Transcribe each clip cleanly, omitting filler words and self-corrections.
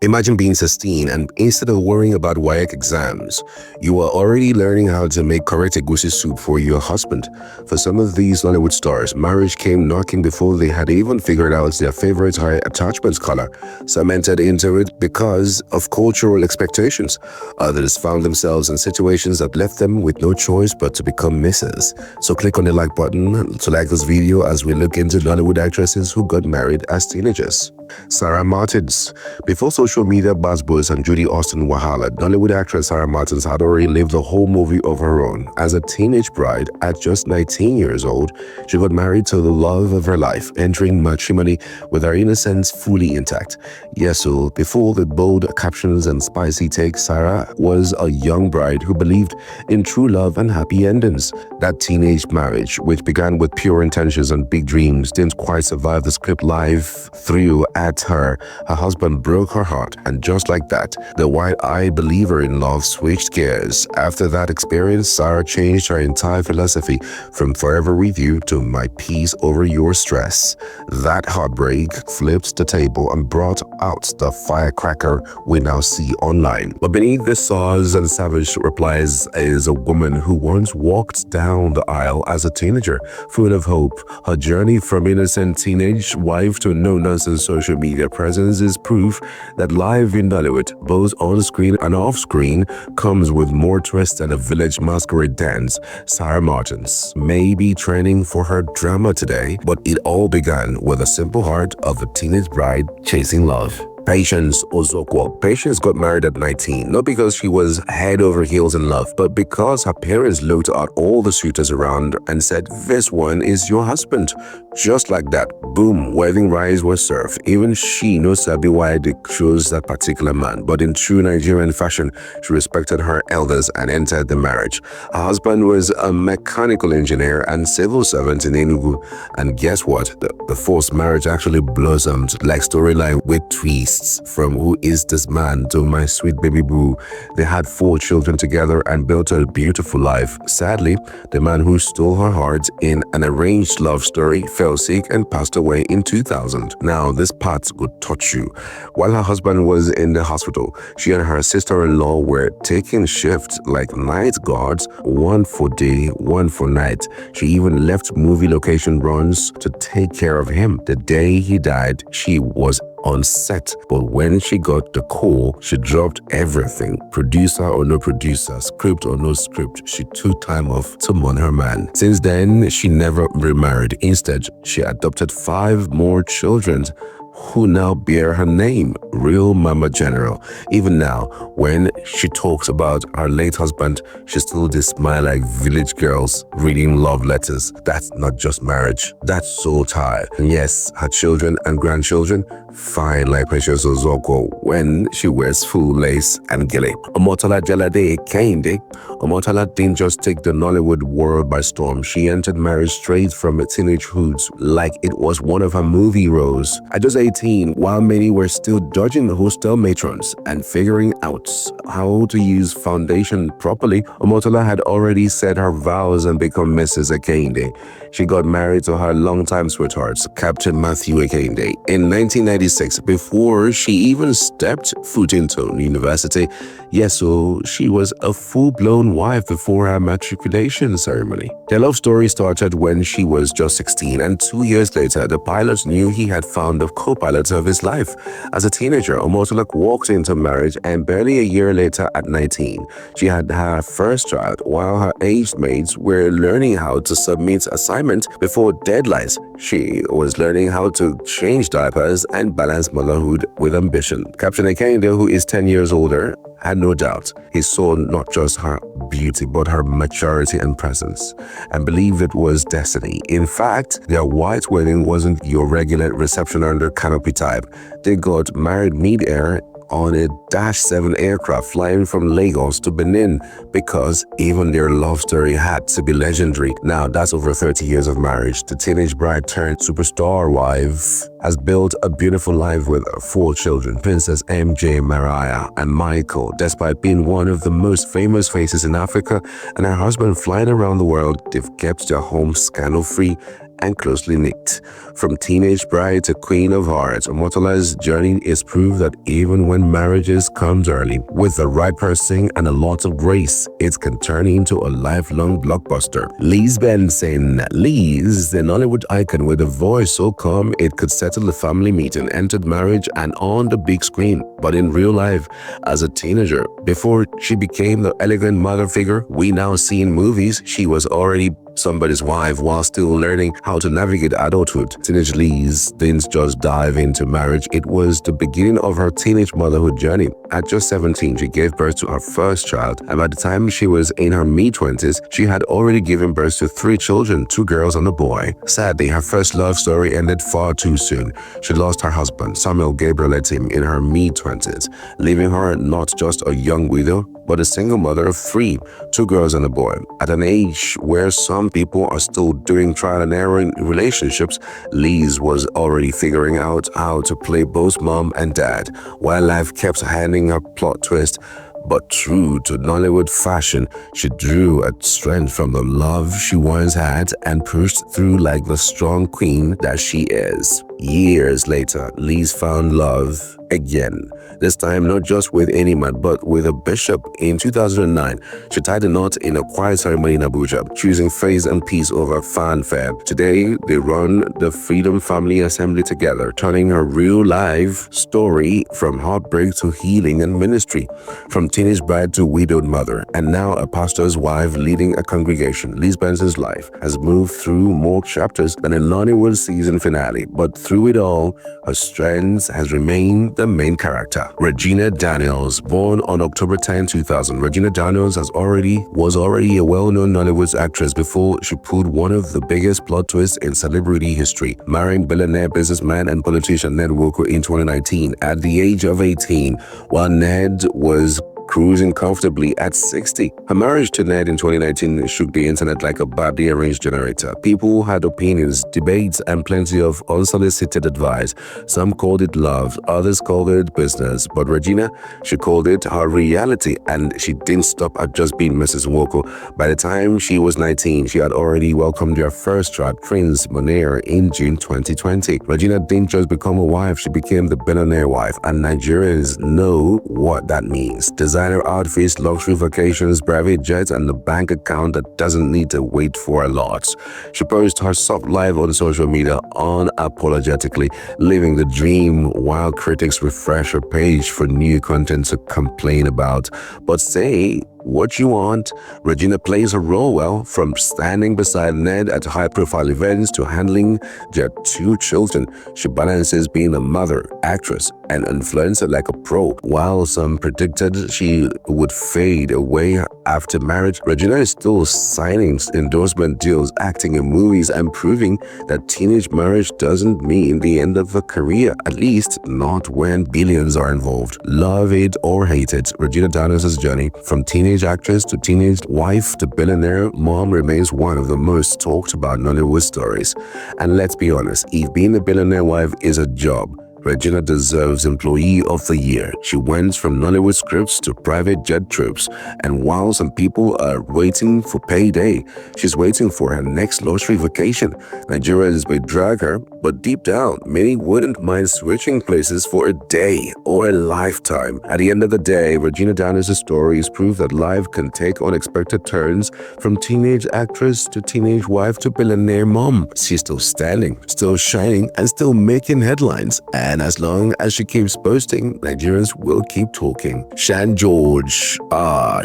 Imagine being 16 and instead of worrying about WAEC exams, you are already learning how to make correct egusi soup for your husband. For some of these Nollywood stars, marriage came knocking before they had even figured out their favorite high attachment color. Some entered into it because of cultural expectations. Others found themselves in situations that left them with no choice but to become misses. So click on the like button to like this video as we look into Nollywood actresses who got married as teenagers. Sarah Martins. Before social media buzzwords and Judy Austin wahala, Nollywood actress Sarah Martins had already lived a whole movie of her own. As a teenage bride, at just 19 years old, she got married to the love of her life, entering matrimony with her innocence fully intact. Yes, so before the bold captions and spicy takes, Sarah was a young bride who believed in true love and happy endings. That teenage marriage, which began with pure intentions and big dreams, didn't quite survive the script life threw at her. Her husband broke her heart, and just like that, the wide-eyed believer in love switched gears. After that experience, Sarah changed her entire philosophy from forever with you to my peace over your stress. That heartbreak flipped the table and brought out the firecracker we now see online. But beneath the saws and savage replies is a woman who once walked down the aisle as a teenager, full of hope. Her journey from innocent teenage wife to no-nonsense social media presence is proof that life in Nollywood, both on-screen and off-screen, comes with more twists than a village masquerade dance. Sarah Martins may be training for her drama today, but it all began with a simple heart of a teenage bride chasing love. Patience Ozokwo. Patience got married at 19, not because she was head over heels in love, but because her parents looked at all the suitors around and said, "This one is your husband." Just like that, boom, wedding rice was served. Even she knows sabi why they chose that particular man, but in true Nigerian fashion, she respected her elders and entered the marriage. Her husband was a mechanical engineer and civil servant in Enugu, and guess what? The forced marriage actually blossomed like storyline with twists. From who is this man to my sweet baby boo. They had 4 children together and built a beautiful life. Sadly, the man who stole her heart in an arranged love story fell sick and passed away in 2000. Now, this part would touch you. While her husband was in the hospital, she and her sister-in-law were taking shifts like night guards, one for day, one for night. She even left movie location runs to take care of him. The day he died, she was on set, but when she got the call, she dropped everything. Producer or no producer, script or no script, she took time off to mourn her man. Since then, she never remarried. Instead, she adopted 5 more children who now bear her name, Real Mama General. Even now, when she talks about her late husband, she still just smile like village girls reading love letters. That's not just marriage, that's soul tie. And yes, her children and grandchildren fine like Precious Ozoko when she wears full lace and gele. Omotola Jalade Kehinde. Omotola didn't just take the Nollywood world by storm. She entered marriage straight from teenage hoods like it was one of her movie roles. At just 18, while many were still dodging the hostel matrons and figuring out how to use foundation properly, Omotola had already said her vows and become Mrs. Ekende. She got married to her longtime sweetheart, Captain Matthew Ekende, in 1996 before she even stepped foot into university. Yes, so she was a full-blown wife before her matriculation ceremony. Their love story started when she was just 16, and 2 years later, the pilot knew he had found the co-pilot of his life. As a teenager, Omotola walked into marriage, and barely a year later, at 19, she had her first child, while her aged mates were learning how to submit assignments before deadlines. She was learning how to change diapers and balance motherhood with ambition. Captain Ekende, who is 10 years older, had no doubt he saw not just her beauty but her maturity and presence and believed it was destiny. In fact, their white wedding wasn't your regular reception under canopy type. They got married mid-air on a Dash 7 aircraft flying from Lagos to Benin because even their love story had to be legendary. Now, that's over 30 years of marriage. The teenage bride turned superstar wife has built a beautiful life with 4 children, Princess MJ, Mariah, and Michael. Despite being one of the most famous faces in Africa and her husband flying around the world, they've kept their home scandal-free and closely knit. From teenage bride to queen of hearts, Omotola's journey is proof that even when marriages comes early, with the right person and a lot of grace, it can turn into a lifelong blockbuster. Liz Benson. Liz, the Nollywood icon with a voice so calm it could settle a family meeting, entered marriage and on the big screen, but in real life, as a teenager, before she became the elegant mother figure we now see in movies, she was already somebody's wife while still learning how to navigate adulthood. Teenage Liz didn't just dive into marriage, it was the beginning of her teenage motherhood journey. At just 17, she gave birth to her first child, and by the time she was in her mid-20s, she had already given birth to 3 children, 2 girls and a boy. Sadly, her first love story ended far too soon. She lost her husband, Samuel Gabriel Etim, in her mid-20s, leaving her not just a young widow, but a single mother of 3, 2 girls and a boy. At an age where some people are still doing trial and error in relationships, Liz was already figuring out how to play both mom and dad, while life kept handing her plot twist. But true to Nollywood fashion, she drew a strength from the love she once had and pushed through like the strong queen that she is. Years later, Liz found love again. This time not just with any man but with a bishop. In 2009, she tied a knot in a quiet ceremony in Abuja, choosing faith and peace over fanfare. Today, they run the Freedom Family Assembly together, turning her real life story from heartbreak to healing and ministry, from teenage bride to widowed mother, and now a pastor's wife leading a congregation. Liz Benson's life has moved through more chapters than a Nollywood season finale, but through it all, her strength has remained the main character. Regina Daniels. Born on October 10, 2000, Regina Daniels was already a well-known Nollywood actress before she pulled one of the biggest plot twists in celebrity history, marrying billionaire businessman and politician Nwoko in 2019 at the age of 18, while Ned was cruising comfortably at 60. Her marriage to Ned in 2019 shook the internet like a badly arranged generator. People had opinions, debates, and plenty of unsolicited advice. Some called it love, others called it business, but Regina, she called it her reality, and she didn't stop at just being Mrs. Nwoko. By the time she was 19, she had already welcomed their first child, Prince Monair, in June 2020. Regina didn't just become a wife, she became the billionaire wife, and Nigerians know what that means. Designer outfits, luxury vacations, private jets, and a bank account that doesn't need to wait for a lot. She posts her soft life on social media unapologetically, living the dream while critics refresh her page for new content to complain about. But say what you want, Regina plays her role well, from standing beside Ned at high-profile events to handling their 2 children. She balances being a mother, actress, and influencer like a pro. While some predicted she would fade away after marriage, Regina is still signing endorsement deals, acting in movies, and proving that teenage marriage doesn't mean the end of a career, at least not when billions are involved. Love it or hate it, Regina Daniels' journey from teenage actress to teenage wife to billionaire mom remains one of the most talked about Nollywood stories. And let's be honest, if being a billionaire wife is a job, Regina deserves Employee of the Year. She went from Nollywood scripts to private jet trips, and while some people are waiting for payday, she's waiting for her next luxury vacation. Nigerians may drag her, but deep down, many wouldn't mind switching places for a day or a lifetime. At the end of the day, Regina Daniels' story is proof that life can take unexpected turns, from teenage actress to teenage wife to billionaire mom. She's still standing, still shining, and still making headlines. And as long as she keeps posting, Nigerians will keep talking. Shan George.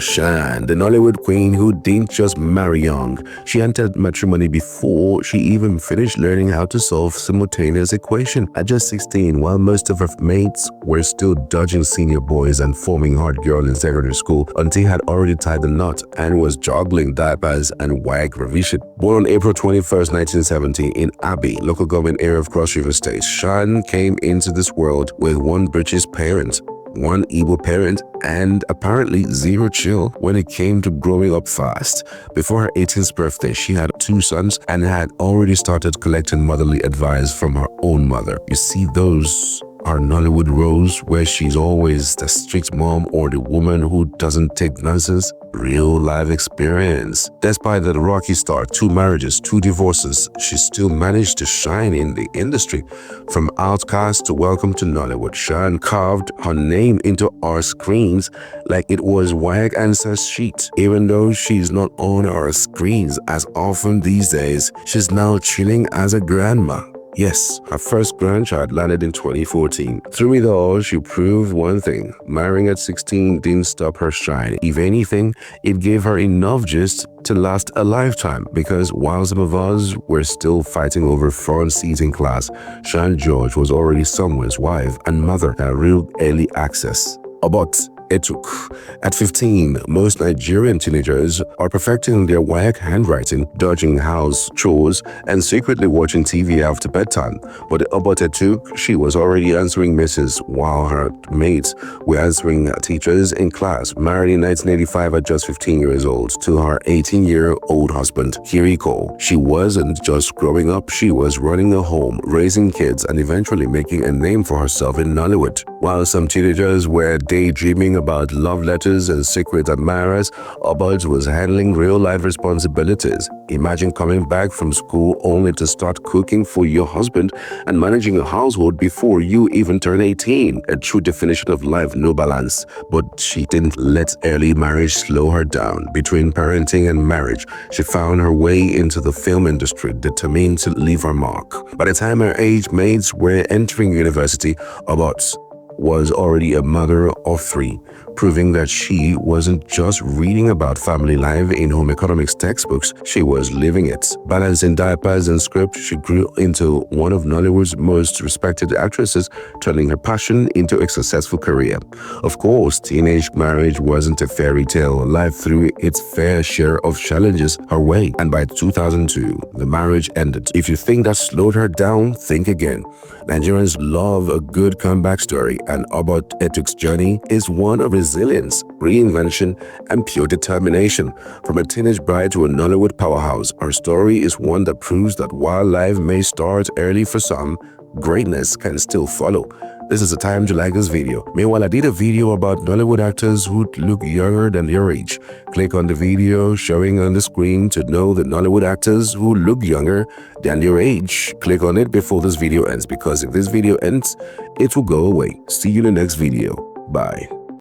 Shan, the Nollywood queen who didn't just marry young. She entered matrimony before she even finished learning how to solve simultaneous equation. At just 16, while most of her mates were still dodging senior boys and forming hard girl in secondary school, Auntie had already tied the knot and was juggling diapers and WAG revision. Born on April 21st, 1970 in Abbey, local government area of Cross River State, Shan came into this world with one British parent, one Igbo parent, and apparently zero chill when it came to growing up fast. Before her 18th birthday, she had 2 sons and had already started collecting motherly advice from her own mother. You see, those Our Nollywood rose, where she's always the strict mom or the woman who doesn't take nonsense. Real life experience. Despite the rocky start, 2 marriages, 2 divorces, she still managed to shine in the industry. From Outcast to Welcome to Nollywood, Shan carved her name into our screens like it was WAG Answer's sheet. Even though she's not on our screens as often these days, she's now chilling as a grandma. Yes, her first grandchild landed in 2014. Through it all, she proved one thing. Marrying at 16 didn't stop her shine. If anything, it gave her enough gist to last a lifetime, because while some of us were still fighting over front seats in class, Shan George was already someone's wife and mother at real early access. But Etiko. At 15, most Nigerian teenagers are perfecting their WAEC handwriting, dodging house chores, and secretly watching TV after bedtime. But about Etiko, she was already answering misses while her mates were answering teachers in class. Married in 1985 at just 15 years old to her 18-year-old husband, Etiko. She wasn't just growing up, she was running a home, raising kids, and eventually making a name for herself in Nollywood. While some teenagers were daydreaming about love letters and secret admirers, Obad was handling real-life responsibilities. Imagine coming back from school only to start cooking for your husband and managing a household before you even turn 18. A true definition of life, no balance. But she didn't let early marriage slow her down. Between parenting and marriage, she found her way into the film industry, determined to leave her mark. By the time her age mates were entering university, Obad was already a mother of 3, proving that she wasn't just reading about family life in home economics textbooks, she was living it. Balancing diapers and script, she grew into one of Nollywood's most respected actresses, turning her passion into a successful career. Of course, teenage marriage wasn't a fairy tale. Life threw its fair share of challenges her way, and by 2002, the marriage ended. If you think that slowed her down, think again. Nigerians love a good comeback story, and Obad Etiko's journey is one of resilience, reinvention, and pure determination. From a teenage bride to a Nollywood powerhouse, our story is one that proves that while life may start early for some, greatness can still follow. This is the time to like this video. Meanwhile, I did a video about Nollywood actors who look younger than their age. Click on the video showing on the screen to know the Nollywood actors who look younger than their age. Click on it before this video ends, because if this video ends, it will go away. See you in the next video. Bye.